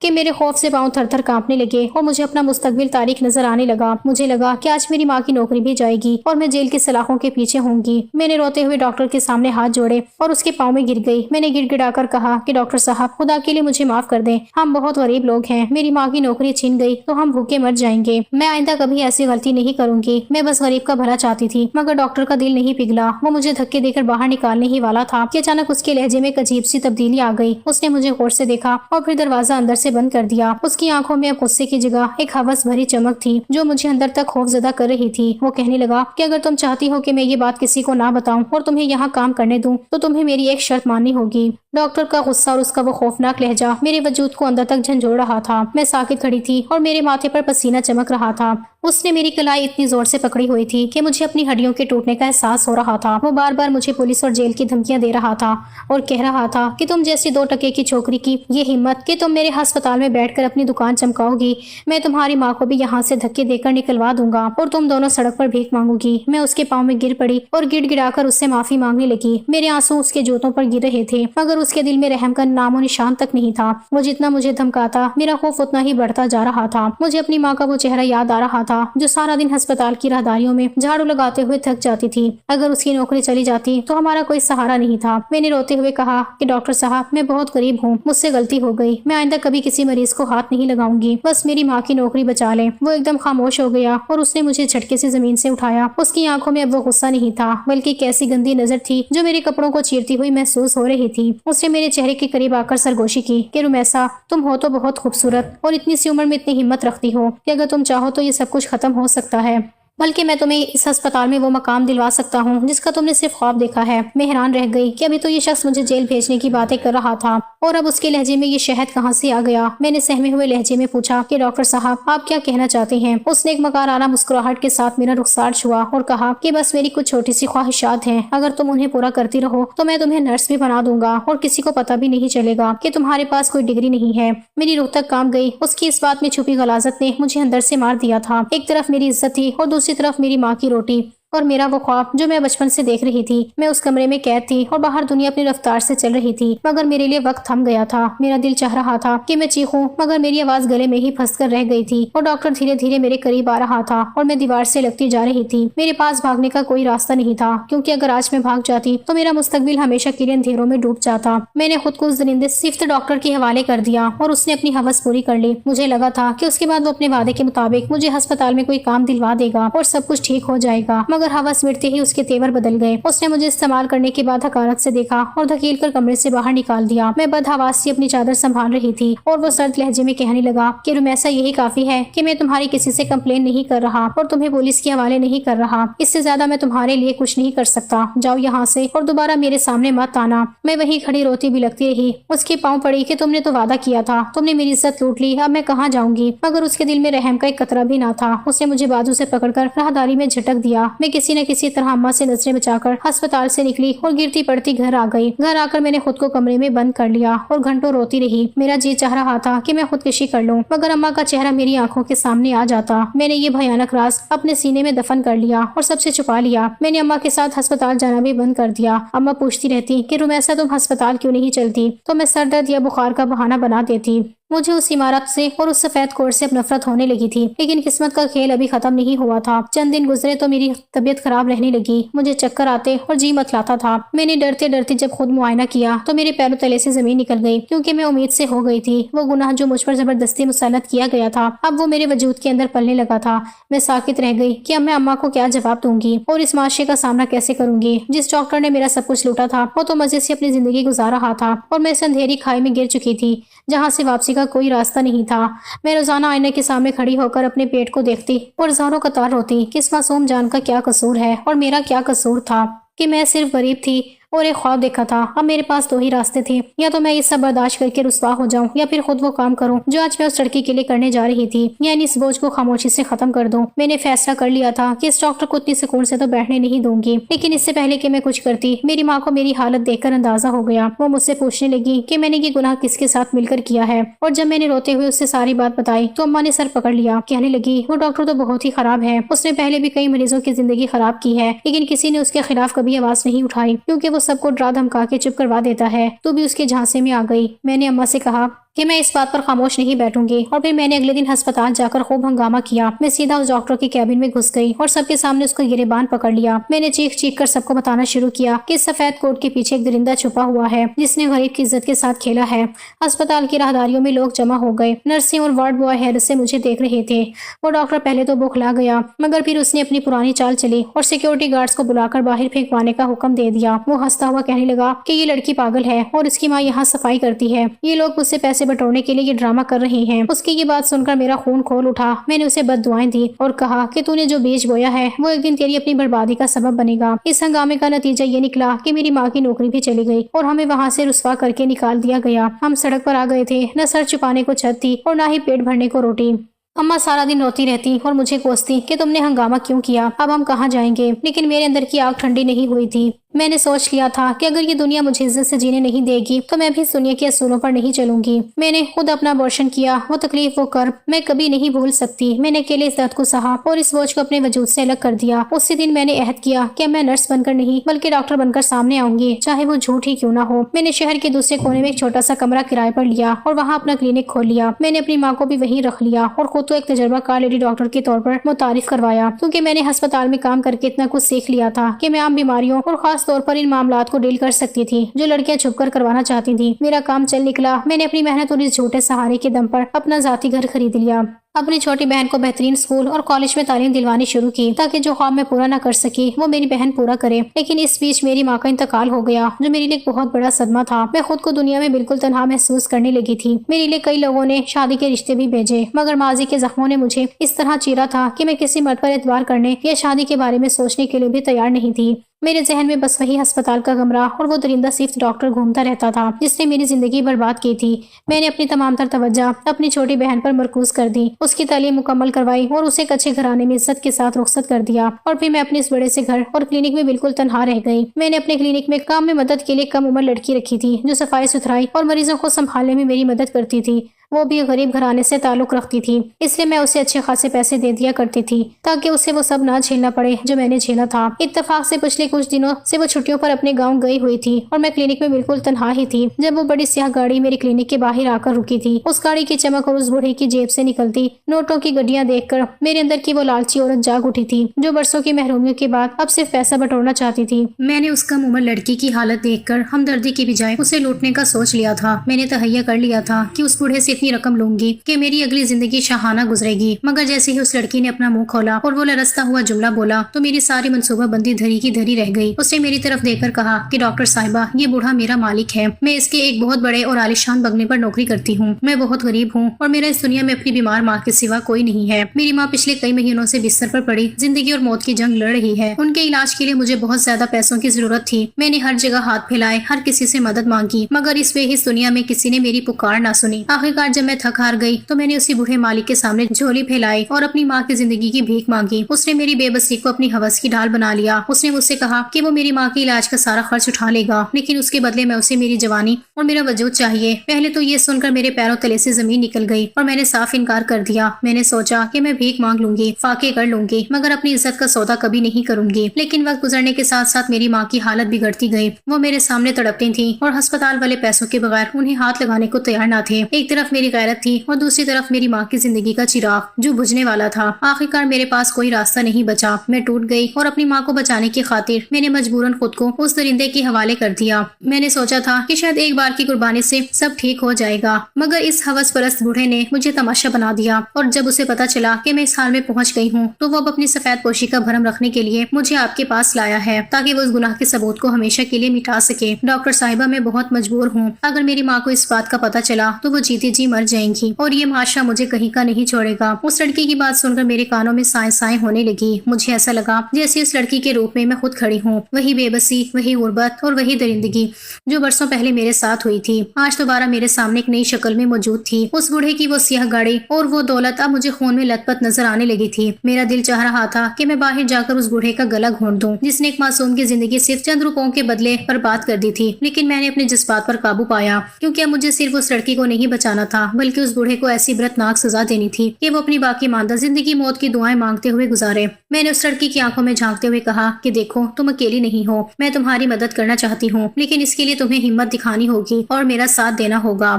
کہ میرے خوف سے پاؤں تھر تھر کانپنے لگے اور مجھے اپنا مستقبل تاریک نظر آنے لگا۔ مجھے لگا کہ آج میری ماں کی نوکری بھی جائے گی اور میں جیل کی سلاخوں کے پیچھے ہوں گی۔ میں نے روتے ہوئے ڈاکٹر کے سامنے ہاتھ جوڑے اور اس کے پاؤں میں گر گئی۔ میں نے گڑ گڑا کر کہا کہ ڈاکٹر صاحب، خدا کے لیے مجھے معاف کر دیں، ہم بہت غریب لوگ ہیں، میری ماں کی نوکری چھن گئی تو ہم بھوکے مر جائیں گے۔ میں آئندہ کبھی ایسی غلطی نہیں کروں گی، میں بس غریب کا بھلا چاہتی تھی۔ مگر ڈاکٹر کا دل نہیں پگھلا، وہ مجھے دھکے دے کر باہر نکالنے ہی والا تھا کہ اچانک اس کے لہجے میں ایک عجیب سی تبدیلی آ گئی۔ اس نے مجھے غور سے دیکھا اور پھر دروازہ اندر سے بند کر دیا۔ اس کی آنکھوں میں اب غصے کی جگہ ایک ہوس بھری چمک تھی جو مجھے اندر تک خوف زدہ کر رہی تھی۔ وہ کہنے لگا کہ اگر تم چاہتی ہو کہ میں یہ بات کسی کو نہ بتاؤں اور تمہیں یہاں کام کرنے دوں تو تمہیں میری ایک شرط ماننی ہوگی۔ ڈاکٹر کا غصہ اور اس کا وہ خوفناک لہجہ میرے وجود کو اندر تک جھنجھوڑ رہا تھا۔ میں ساکت کھڑی تھی اور میرے ماتھے پر پسینہ چمک رہا تھا۔ اس نے میری کلائی اتنی زور سے پکڑی ہوئی تھی کہ مجھے اپنی ہڈیوں کے ٹوٹنے کا احساس ہو رہا تھا۔ وہ بار بار مجھے پولیس اور جیل کی دھمکیاں دے رہا تھا اور کہہ رہا تھا کہ تم جیسی 2 ٹکے کی چھوکری کی یہ ہمت کہ تم میرے ہسپتال میں بیٹھ کر اپنی دکان چمکاؤ گی، میں تمہاری ماں کو بھی یہاں سے دھکے دے کر نکلوا دوں گا اور تم دونوں سڑک پر بھیک مانگو گی۔ میں اس کے پاؤں میں گر پڑی اور گڑ گڑا کر اس سے معافی مانگنے لگی۔ میرے آنسو اس کے جوتوں پر گر رہے تھے مگر اس کے دل میں رحم کا نام و نشان تک نہیں تھا۔ وہ جتنا مجھے دھمکاتا میرا خوف اتنا ہی بڑھتا جا رہا تھا۔ مجھے اپنی ماں کا وہ چہرہ یاد آ رہا تھا جو سارا دن ہسپتال کی راہداریوں میں جھاڑو لگاتے ہوئے تھک جاتی تھی۔ اگر اس کی نوکری چلی جاتی تو ہمارا کوئی سہارا نہیں تھا۔ میں نے روتے ہوئے کہا کہ ڈاکٹر صاحب، میں بہت غریب ہوں، مجھ سے غلطی ہو گئی، میں آئندہ کبھی کسی مریض کو ہاتھ نہیں لگاؤں گی، بس میری ماں کی نوکری بچا لیں۔ وہ ایک دم خاموش ہو گیا اور اس نے مجھے جھٹکے سے زمین سے اٹھایا۔ اس کی آنکھوں میں اب وہ غصہ نہیں تھا بلکہ ایک ایسی گندی نظر تھی جو میرے کپڑوں کو چیرتی ہوئی محسوس ہو رہی تھی۔ اس نے میرے چہرے کے قریب آ کر سرگوشی کی کہ رمیسا، تم ہو تو بہت خوبصورت اور اتنی سی عمر میں اتنی ہمت رکھتی ہو کہ اگر تم چاہو تو یہ سب کچھ ختم ہو سکتا ہے، بلکہ میں تمہیں اس ہسپتال میں وہ مقام دلوا سکتا ہوں جس کا تم نے صرف خواب دیکھا ہے۔ میں حیران رہ گئی کہ ابھی تو یہ شخص مجھے جیل بھیجنے کی باتیں کر رہا تھا اور اب اس کے لہجے میں یہ شہد کہاں سے آ گیا۔ میں نے سہمے ہوئے لہجے میں پوچھا کہ ڈاکٹر صاحب، آپ کیا کہنا چاہتے ہیں؟ اس نے ایک مکارانہ مسکراہٹ کے ساتھ میرا رخسار چھوا اور کہا کہ بس میری کچھ چھوٹی سی خواہشات ہیں، اگر تم انہیں پورا کرتی رہو تو میں تمہیں نرس بھی بنا دوں گا اور کسی کو پتہ بھی نہیں چلے گا کہ تمہارے پاس کوئی ڈگری نہیں ہے۔ میری روح تک کانپ گئی۔ اس کی اس بات میں چھپی غلاظت نے مجھے اندر سے مار دیا تھا۔ ایک طرف میری عزت تھی اور دوسری طرف میری ماں کی روٹی اور میرا وہ خواب جو میں بچپن سے دیکھ رہی تھی۔ میں اس کمرے میں قید تھی اور باہر دنیا اپنی رفتار سے چل رہی تھی مگر میرے لیے وقت تھم گیا تھا۔ میرا دل چاہ رہا تھا کہ میں چیخوں مگر میری آواز گلے میں ہی پھنس کر رہ گئی تھی اور ڈاکٹر دھیرے دھیرے میرے قریب آ رہا تھا اور میں دیوار سے لگتی جا رہی تھی۔ میرے پاس بھاگنے کا کوئی راستہ نہیں تھا کیونکہ اگر آج میں بھاگ جاتی تو میرا مستقبل ہمیشہ کے لیے اندھیروں میں ڈوب جاتا۔ میں نے خود کو اس درندے صفت ڈاکٹر کے حوالے کر دیا اور اس نے اپنی ہوس پوری کر لی۔ مجھے لگا تھا کہ اس کے بعد وہ اپنے وعدے کے مطابق مجھے ہسپتال میں کوئی کام دلوا دے گا اور سب کچھ ٹھیک ہو جائے گا، مگر ہوس مٹتے ہی اس کے تیور بدل گئے۔ اس نے مجھے استعمال کرنے کے بعد حقارت سے دیکھا اور دھکیل کر کمرے سے باہر نکال دیا۔ میں بدحواس سی اپنی چادر سنبھال رہی تھی اور وہ سرد لہجے میں کہنے لگا کہ رمیسا، یہی کافی ہے کہ میں تمہاری کسی سے کمپلین نہیں کر رہا اور تمہیں پولیس کے حوالے نہیں کر رہا، اس سے زیادہ میں تمہارے لیے کچھ نہیں کر سکتا۔ جاؤ یہاں سے اور دوبارہ میرے سامنے مت آنا۔ میں وہیں کھڑی روتی بلکتی رہی۔ اس کے پاؤں پڑی کہ تم نے تو وعدہ کیا تھا، تم نے میری عزت لوٹ لی، اب میں کہاں جاؤں گی؟ مگر اس کے دل میں رحم کا ایک قطرہ بھی نہ تھا۔ اس نے مجھے بازو سے پکڑ کر راہداری میں جھٹک دیا۔ میں کسی نہ کسی طرح اماں سے نظریں بچا کر ہسپتال سے نکلی اور گرتی پڑتی گھر آ گئی۔ گھر آ کر میں نے خود کو کمرے میں بند کر لیا اور گھنٹوں روتی رہی۔ میرا جی چاہ رہا تھا کہ میں خودکشی کر لوں مگر اماں کا چہرہ میری آنکھوں کے سامنے آ جاتا۔ میں نے یہ بھیانک راز اپنے سینے میں دفن کر لیا اور سب سے چھپا لیا۔ میں نے اماں کے ساتھ ہسپتال جانا بھی بند کر دیا۔ اماں پوچھتی رہتی کہ رمیسا، تم ہسپتال کیوں نہیں چلتی؟ تو میں سر درد یا بخار کا بہانہ بنا دیتی۔ مجھے اس عمارت سے اور اس سفید کوٹ سے اب نفرت ہونے لگی تھی، لیکن قسمت کا کھیل ابھی ختم نہیں ہوا تھا۔ چند دن گزرے تو میری طبیعت خراب رہنے لگی، مجھے چکر آتے اور جی متلاتا تھا۔ میں نے ڈرتے ڈرتے جب خود معائنہ کیا تو میرے پیروں تلے سے زمین نکل گئی کیونکہ میں امید سے ہو گئی تھی وہ گناہ جو مجھ پر زبردستی مسلط کیا گیا تھا اب وہ میرے وجود کے اندر پلنے لگا تھا۔ میں ساکت رہ گئی کہ اب میں اماں کو کیا جواب دوں گی اور اس معاشرے کا سامنا کیسے کروں گی جس ڈاکٹر نے میرا سب کچھ لوٹا تھا۔ وہ تو مزے سے اپنی زندگی گزار رہا تھا اور میں اس اندھیری کھائی میں گر چکی تھی جہاں سے واپسی کا کوئی راستہ نہیں تھا۔ میں روزانہ آئینے کے سامنے کھڑی ہو کر اپنے پیٹ کو دیکھتی اور زاروں قطار روتی کہ اس معصوم جان کا کیا قصور ہے اور میرا کیا قصور تھا کہ میں صرف غریب تھی اور ایک خواب دیکھا تھا۔ اب میرے پاس 2 ہی راستے تھے، یا تو میں یہ سب برداشت کر کے رسوا ہو جاؤں یا پھر خود وہ کام کروں جو آج میں اس لڑکی کے لیے کرنے جا رہی تھی، یعنی اس بوجھ کو خاموشی سے ختم کر دوں۔ میں نے فیصلہ کر لیا تھا کہ اس ڈاکٹر کو اتنی سکون سے تو بیٹھنے نہیں دوں گی، لیکن اس سے پہلے کہ میں کچھ کرتی میری ماں کو میری حالت دیکھ کر اندازہ ہو گیا۔ وہ مجھ سے پوچھنے لگی کہ میں نے یہ گناہ کس کے ساتھ مل کر کیا ہے، اور جب میں نے روتے ہوئے اس سے ساری بات بتائی تو اماں نے سر پکڑ لیا، کہنے لگی وہ ڈاکٹر تو بہت ہی خراب ہے، اس نے پہلے بھی کئی مریضوں کی زندگی خراب کی ہے لیکن کسی نے اس کے خلاف کبھی آواز نہیں اٹھائی کیونکہ وہ سب کو ڈرا دھمکا کے چپ کروا دیتا ہے۔ تو بھی اس کے جھانسے میں آ گئی۔ میں نے اماں سے کہا کہ میں اس بات پر خاموش نہیں بیٹھوں گی، اور پھر میں نے اگلے دن ہسپتال جا کر خوب ہنگامہ کیا۔ میں سیدھا اس ڈاکٹر کے کیبن میں گھس گئی اور سب کے سامنے اس کو گریبان پکڑ لیا۔ میں نے چیخ چیخ کر سب کو بتانا شروع کیا کہ اس سفید کوٹ کے پیچھے ایک درندہ چھپا ہوا ہے جس نے غریب کی عزت کے ساتھ کھیلا ہے۔ ہسپتال کی راہداریوں میں لوگ جمع ہو گئے۔ نرسیں اور وارڈ بوائے حیرت سے مجھے دیکھ رہے تھے۔ وہ ڈاکٹر پہلے تو بوکھلا گیا، مگر پھر اس نے اپنی پرانی چال چلی اور سیکیورٹی گارڈز کو بلا کر باہر پھینکوانے کا حکم دے دیا۔ وہ ہنستا ہوا کہنے لگا کہ یہ لڑکی پاگل ہے اور اس کی ماں یہاں صفائی کرتی ہے، یہ لوگ مجھ سے پیسے بٹورنے کے لیے یہ ڈرامہ کر رہے ہیں۔ اس کی یہ بات سن کر میرا خون کھول اٹھا۔ میں نے اسے بد دعائیں دی اور کہا کہ تو نے جو بیج بویا ہے وہ ایک دن تیری اپنی بربادی کا سبب بنے گا۔ اس ہنگامے کا نتیجہ یہ نکلا کہ میری ماں کی نوکری بھی چلی گئی اور ہمیں وہاں سے رسوا کر کے نکال دیا گیا۔ ہم سڑک پر آ گئے تھے، نہ سر چھپانے کو چھت تھی اور نہ ہی پیٹ بھرنے کو روٹی۔ اماں سارا دن روتی رہتی اور مجھے کوستی کہ تم نے ہنگامہ کیوں کیا، اب ہم کہاں جائیں گے، لیکن میرے اندر کی آگ ٹھنڈی نہیں ہوئی تھی۔ میں نے سوچ لیا تھا کہ اگر یہ دنیا مجھے عزت سے جینے نہیں دے گی تو میں بھی اس دنیا کے اصولوں پر نہیں چلوں گی۔ میں نے خود اپنا ابورشن کیا، وہ تکلیف وہ کرب میں کبھی نہیں بھول سکتی۔ میں نے اکیلے اس درد کو سہا اور اس بوجھ کو اپنے وجود سے الگ کر دیا۔ اسی دن میں نے عہد کیا کہ میں نرس بن کر نہیں بلکہ ڈاکٹر بن کر سامنے آؤں گی، چاہے وہ جھوٹ ہی کیوں نہ ہو۔ میں نے شہر کے دوسرے کونے میں ایک چھوٹا سا کمرہ کرائے پر لیا اور وہاں اپنا کلینک کھول لیا۔ میں نے اپنی ماں کو بھی وہیں رکھ لیا اور خود تو ایک تجربہ کار لیڈی ڈاکٹر کے طور پر متعارف کروایا، کیونکہ میں نے ہسپتال میں کام کر کے اتنا کچھ سیکھ لیا تھا کہ میں عام بیماریوں اور خاص طور پر ان معاملات کو ڈیل کر سکتی تھی جو لڑکیاں چھپ کر کروانا چاہتی تھیں۔ میرا کام چل نکلا۔ میں نے اپنی محنت اور اس جھوٹے سہارے کے دم پر اپنا ذاتی گھر خرید لیا۔ اپنی چھوٹی بہن کو بہترین اسکول اور کالج میں تعلیم دلوانی شروع کی تاکہ جو خواب میں پورا نہ کر سکی وہ میری بہن پورا کرے۔ لیکن اس بیچ میری ماں کا انتقال ہو گیا جو میرے لیے ایک بہت بڑا صدمہ تھا۔ میں خود کو دنیا میں بالکل تنہا محسوس کرنے لگی تھی۔ میرے لیے کئی لوگوں نے شادی کے رشتے بھی بھیجے، مگر ماضی کے زخموں نے مجھے اس طرح چیرا تھا کہ میں کسی مرد پر اعتبار کرنے یا شادی کے بارے میں سوچنے کے لیے بھی تیار نہیں تھی۔ میرے ذہن میں بس وہی ہسپتال کا کمرہ اور وہ درندہ صرف ڈاکٹر گھومتا رہتا تھا جس نے میری زندگی برباد کی تھی۔ میں نے اپنی تمام تر توجہ اپنی چھوٹی بہن پر مرکوز کر دی، اس کی تعلیم مکمل کروائی اور اسے ایک اچھے گھرانے میں عزت کے ساتھ رخصت کر دیا، اور پھر میں اپنے اس بڑے سے گھر اور کلینک میں بالکل تنہا رہ گئی۔ میں نے اپنے کلینک میں کام میں مدد کے لیے کم عمر لڑکی رکھی تھی جو صفائی ستھرائی اور مریضوں کو سنبھالنے میں میری مدد کرتی تھی۔ وہ بھی غریب گھرانے سے تعلق رکھتی تھی، اس لیے میں اسے اچھے خاصے پیسے دے دیا کرتی تھی تاکہ اسے وہ سب نہ جھیلنا پڑے جو میں نے جھیلا تھا۔ اتفاق سے پچھلے کچھ دنوں سے وہ چھٹیوں پر اپنے گاؤں گئی ہوئی تھی اور میں کلینک میں بالکل تنہا ہی تھی جب وہ بڑی سیاہ گاڑی میری کلینک کے باہر آ کر رکی تھی۔ اس گاڑی کی چمک اور اس بوڑھے کی جیب سے نکلتی نوٹوں کی گڈیاں دیکھ کر میرے اندر کی وہ لالچی عورت جاگ اٹھی تھی جو برسوں کی محرومیوں کے بعد اب صرف پیسہ بٹورنا چاہتی تھی۔ میں نے اس کم عمر لڑکی کی حالت دیکھ کر ہمدردی کی بجائے اسے لوٹنے کا سوچ لیا تھا۔ میں نے تہیہ کر لیا تھا کہ اس بوڑھے سے اتنی رقم لوں گی کہ میری اگلی زندگی شاہانہ گزرے گی، مگر جیسے ہی اس لڑکی نے اپنا منہ کھولا اور وہ لرزتا ہوا جملہ بولا تو میری ساری منصوبہ بندی دھری کی دھری رہ گئی۔ اس نے میری طرف دیکھ کر کہا کہ ڈاکٹر صاحبہ، یہ بوڑھا میرا مالک ہے، میں اس کے ایک بہت بڑے اور عالیشان بنگلے پر نوکری کرتی ہوں، میں بہت غریب ہوں اور میرا اس دنیا میں اپنی بیمار ماں کے سوا کوئی نہیں ہے۔ میری ماں پچھلے کئی مہینوں سے بستر پر پڑی زندگی اور موت کی جنگ لڑ رہی ہے، ان کے علاج کے لیے مجھے بہت زیادہ پیسوں کی ضرورت تھی۔ میں نے ہر جگہ ہاتھ پھیلائے، ہر کسی سے مدد مانگی، مگر اس بے حس دنیا میں کسی نے میری پکار نہ سنی۔ آخرکار جب میں تھک ہار گئی تو میں نے اسی بوڑھے مالک کے سامنے جھولی پھیلائی اور اپنی ماں کی زندگی کی بھیک مانگی۔ اس نے میری بے بسی کو اپنی ہوس کی ڈھال بنا لیا۔ اس نے مجھ سے کہا کہ وہ میری ماں کے علاج کا سارا خرچ اٹھا لے گا، لیکن اس کے بدلے میں اسے میری جوانی اور میرا وجود چاہیے۔ پہلے تو یہ سن کر میرے پیروں تلے سے زمین نکل گئی اور میں نے صاف انکار کر دیا۔ میں نے سوچا کہ میں بھیک مانگ لوں گی، فاقے کر لوں گی، مگر اپنی عزت کا سودا کبھی نہیں کروں گی۔ لیکن وقت گزرنے کے ساتھ ساتھ میری ماں کی حالت بگڑتی گئی۔ وہ میرے سامنے تڑپتی تھیں اور ہسپتال والے پیسوں کے بغیر انہیں ہاتھ لگانے کو تیار نہ تھے۔ ایک طرف میری غیرت تھی اور دوسری طرف میری ماں کی زندگی کا چراغ جو بجھنے والا تھا۔ آخرکار میرے پاس کوئی راستہ نہیں بچا، میں ٹوٹ گئی اور اپنی ماں کو بچانے کی خاطر میں نے مجبوراً خود کو اس درندے کے حوالے کر دیا۔ میں نے سوچا تھا کہ شاید ایک بار کی قربانی سے سب ٹھیک ہو جائے گا، مگر اس ہوس پرست بوڑھے نے مجھے تماشا بنا دیا، اور جب اسے پتا چلا کہ میں اس حال میں پہنچ گئی ہوں تو وہ اب اپنی سفید پوشی کا بھرم رکھنے کے لیے مجھے آپ کے پاس لایا ہے تاکہ وہ اس گناہ کے ثبوت کو ہمیشہ کے لیے مٹا سکے۔ ڈاکٹر صاحبہ، میں بہت مجبور ہوں، اگر میری ماں کو اس بات کا پتا چلا تو وہ جیتی جی مر جائیں گی اور یہ معاشرہ مجھے کہیں کا نہیں چھوڑے گا۔ اس لڑکی کی بات سن کر میرے کانوں میں سائیں سائیں ہونے لگی۔ مجھے ایسا لگا جیسے اس لڑکی کے روپ میں خود کھڑی ہوں، وہی بے بسی، وہی غربت اور وہی درندگی جو برسوں پہلے میرے ساتھ ہوئی تھی آج دوبارہ میرے سامنے ایک نئی شکل میں موجود تھی۔ اس بوڑھے کی وہ سیاہ گاڑی اور وہ دولت اب مجھے خون میں لت پت نظر آنے لگی تھی۔ میرا دل چاہ رہا تھا کہ میں باہر جا کر اس بوڑھے کا گلا گھونٹ دوں جس نے ایک معصوم کی زندگی صرف چند روپوں کے بدلے برباد کر دی تھی، لیکن میں نے اپنے جذبات پر قابو پایا، کیونکہ اب مجھے صرف اس لڑکی کو نہیں بچانا تھا بلکہ اس بوڑھے کو ایسی برتناک سزا دینی تھی کہ وہ اپنی باقی ماندہ زندگی موت کی دعائیں مانگتے ہوئے گزارے۔ میں نے اس لڑکی کی آنکھوں میں جھانکتے ہوئے کہا کہ دیکھو، تم اکیلی نہیں ہو، میں تمہاری مدد کرنا چاہتی ہوں، لیکن اس کے لیے تمہیں ہمت دکھانی ہوگی اور میرا ساتھ دینا ہوگا۔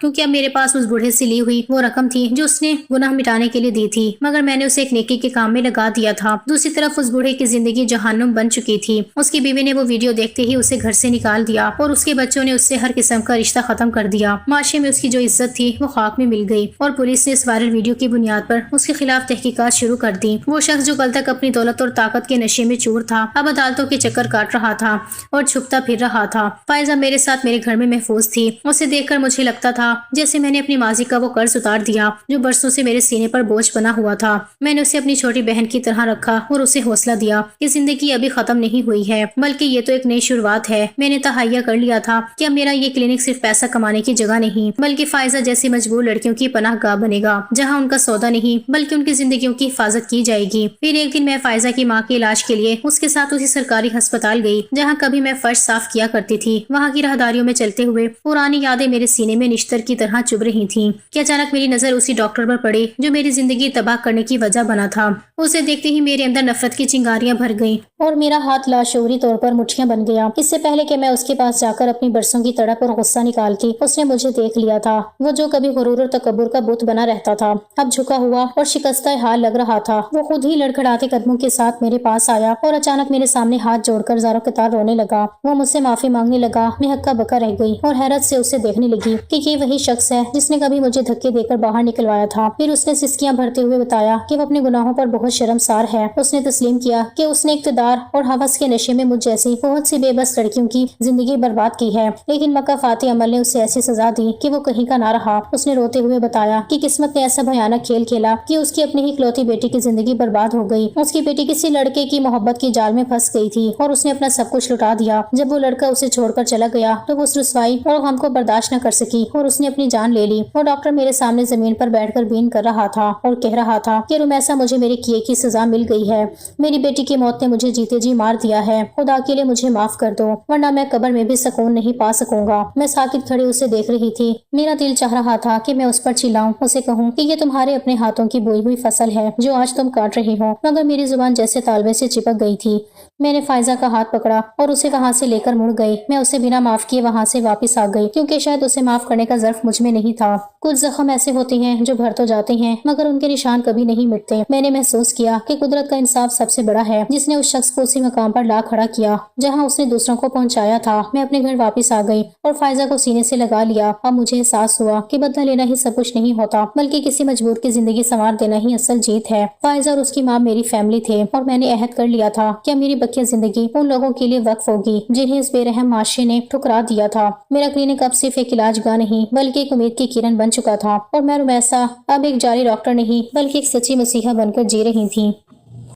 کیونکہ اب میرے پاس اس بوڑھے سے لی ہوئی وہ رقم تھی جو اس نے گناہ مٹانے کے لیے دی تھی، مگر میں نے اسے ایک نیکی کے کام میں لگا دیا تھا۔ دوسری طرف اس بوڑھے کی زندگی جہنم بن چکی تھی۔ اس کی بیوی نے وہ ویڈیو دیکھتے ہی اسے گھر سے نکال دیا اور اس کے بچوں نے اس سے ہر قسم کا رشتہ ختم کر دیا۔ معاشرے میں اس کی جو عزت تھی وہ خاک میں مل گئی اور پولیس نے اس وائرل ویڈیو کی بنیاد پر اس کے خلاف تحقیقات شروع کر دی۔ وہ شخص جو کل تک اپنی دولت اور طاقت کے نشے میں چور تھا، اب عدالتوں کے چکر کاٹ رہا تھا اور چھپتا پھر رہا تھا۔ فائزہ میرے ساتھ میرے گھر میں محفوظ تھی۔ اسے دیکھ کر مجھے لگتا تھا جیسے میں نے اپنی ماضی کا وہ قرض اتار دیا جو برسوں سے میرے سینے پر بوجھ بنا ہوا تھا۔ میں نے اسے اپنی چھوٹی بہن کی طرح رکھا اور اسے حوصلہ دیا کہ زندگی ابھی ختم نہیں ہوئی ہے، بلکہ یہ تو ایک نئی شروعات ہے۔ میں نے تہیہ کر لیا تھا کہ اب میرا یہ کلینک صرف پیسہ کمانے کی جگہ نہیں، بلکہ فائزہ جیسی مجبور لڑکیوں کی پناہ گاہ بنے گا، جہاں ان کا سودا نہیں بلکہ ان کی زندگیوں کی حفاظت کی جائے گی۔ پھر ایک دن میں فائزہ کی ماں کے علاج کے لیے اس کے ساتھ اسی سرکاری ہسپتال گئی جہاں کبھی میں فرش صاف کیا کرتی تھی۔ وہاں کی راہداریوں میں چلتے ہوئے پرانی یادیں میرے سینے میں نشتر کی طرح چبھ رہی تھیں کہ اچانک میری نظر اسی ڈاکٹر پر پڑی جو میری زندگی تباہ کرنے کی وجہ بنا تھا۔ اسے دیکھتے ہی میرے اندر نفرت کی چنگاریاں بھر گئیں اور میرا ہاتھ لاشعوری طور پر مٹھیاں بن گیا۔ اس سے پہلے کہ میں اس کے پاس جا کر اپنی برسوں کی تڑپ اور غصہ نکالتی، اس نے مجھے دیکھ لیا تھا۔ وہ جو کبھی غرور اور تکبر کا بت بنا رہتا تھا اب جھکا ہوا اور شکستہ حال لگ رہا تھا۔ وہ خود ہی لڑکھڑاتے قدموں کے ساتھ میرے پاس آیا اور اچانک میرے سامنے ہاتھ جوڑ کر زاروں قطار رونے لگا۔ وہ مجھ سے معافی مانگنے لگا۔ میں ہکا بکا رہ گئی اور حیرت سے اسے دیکھنے لگی کہ یہ وہی شخص ہے جس نے کبھی مجھے دھکے دے کر باہر نکلوایا تھا۔ پھر اس نے سسکیاں بھرتے ہوئے بتایا کہ وہ اپنے گناہوں پر بہت شرمسار ہے۔ اس نے تسلیم کیا کہ اس نے اقتدار اور ہوس کے نشے میں مجھ جیسی بہت سی بے بس لڑکیوں کی زندگی برباد کی ہے، لیکن مکافات عمل نے اسے ایسی سزا دی کہ وہ کہیں کا نہ رہا۔ اس نے روتے ہوئے بتایا کہ قسمت نے ایسا بھیانک کھیل کھیلا کہ اس کی اپنی ہی اکلوتی بیٹی کی زندگی برباد ہو گئی۔ اس کی بیٹی کسی لڑکے کی محبت کی جال میں پھنس گئی تھی اور اس نے اپنا سب کچھ لٹا دیا۔ جب وہ لڑکا اسے چھوڑ کر چلا گیا تو وہ اس رسوائی اور غم کو برداشت نہ کر سکی اور اس نے اپنی جان لے لی۔ وہ ڈاکٹر میرے سامنے زمین پر بیٹھ کر بین کر رہا تھا اور کہہ رہا تھا کہ رمیسا، مجھے میرے کیے کی سزا مل گئی ہے۔ میری بیٹی کی موت نے مجھے جیتے جی مار دیا ہے۔ خدا کے لیے مجھے معاف کر دو، ورنہ میں قبر میں بھی سکون نہیں پا سکوں گا۔ میں ساکت کھڑی اسے دیکھ رہی تھی۔ میرا دل چاہ رہا تھا کہ میں اس پر چلاؤں، اسے کہوں کہ یہ تمہارے اپنے ہاتھوں کی بوئی ہوئی فصل ہے جو آج تم کاٹ رہی ہو، مگر میری زبان جیسے تالوے سے چپک گئی تھی۔ میں نے فائزہ کا ہاتھ پکڑا اور اسے وہاں سے لے کر مڑ گئی۔ میں اسے بنا معاف کیے وہاں سے واپس آ گئی کیونکہ شاید اسے معاف کرنے کا ظرف مجھ میں نہیں تھا۔ کچھ زخم ایسے ہوتے ہیں جو بھر تو جاتے ہیں مگر ان کے نشان کبھی نہیں مٹتے۔ میں نے محسوس کیا کہ قدرت کا انصاف سب سے بڑا ہے جس نے اس شخص کو اسی مقام پر لا کھڑا کیا جہاں اس نے دوسروں کو پہنچایا تھا۔ میں اپنے گھر واپس آ گئی اور فائزہ کو سینے سے لگا لیا۔ اب مجھے احساس ہوا کہ بدلہ لینا ہی سب کچھ نہیں ہوتا، بلکہ کسی مجبور کی زندگی سنوار دینا ہی اصل جیت ہے۔ فائزہ اور اس کی ماں میری فیملی تھے اور میں نے عہد کر لیا تھا کہ میری بقیہ زندگی ان لوگوں کے لیے وقف ہوگی جنہیں اس بے رحم معاشرے نے ٹھکرا دیا تھا۔ میرا کلینک اب صرف ایک علاج گاہ نہیں بلکہ ایک امید کی کرن بن چکا تھا اور میں رمیسا اب ایک جعلی ڈاکٹر نہیں بلکہ ایک سچی مسیحا بن کر جی رہی تھی۔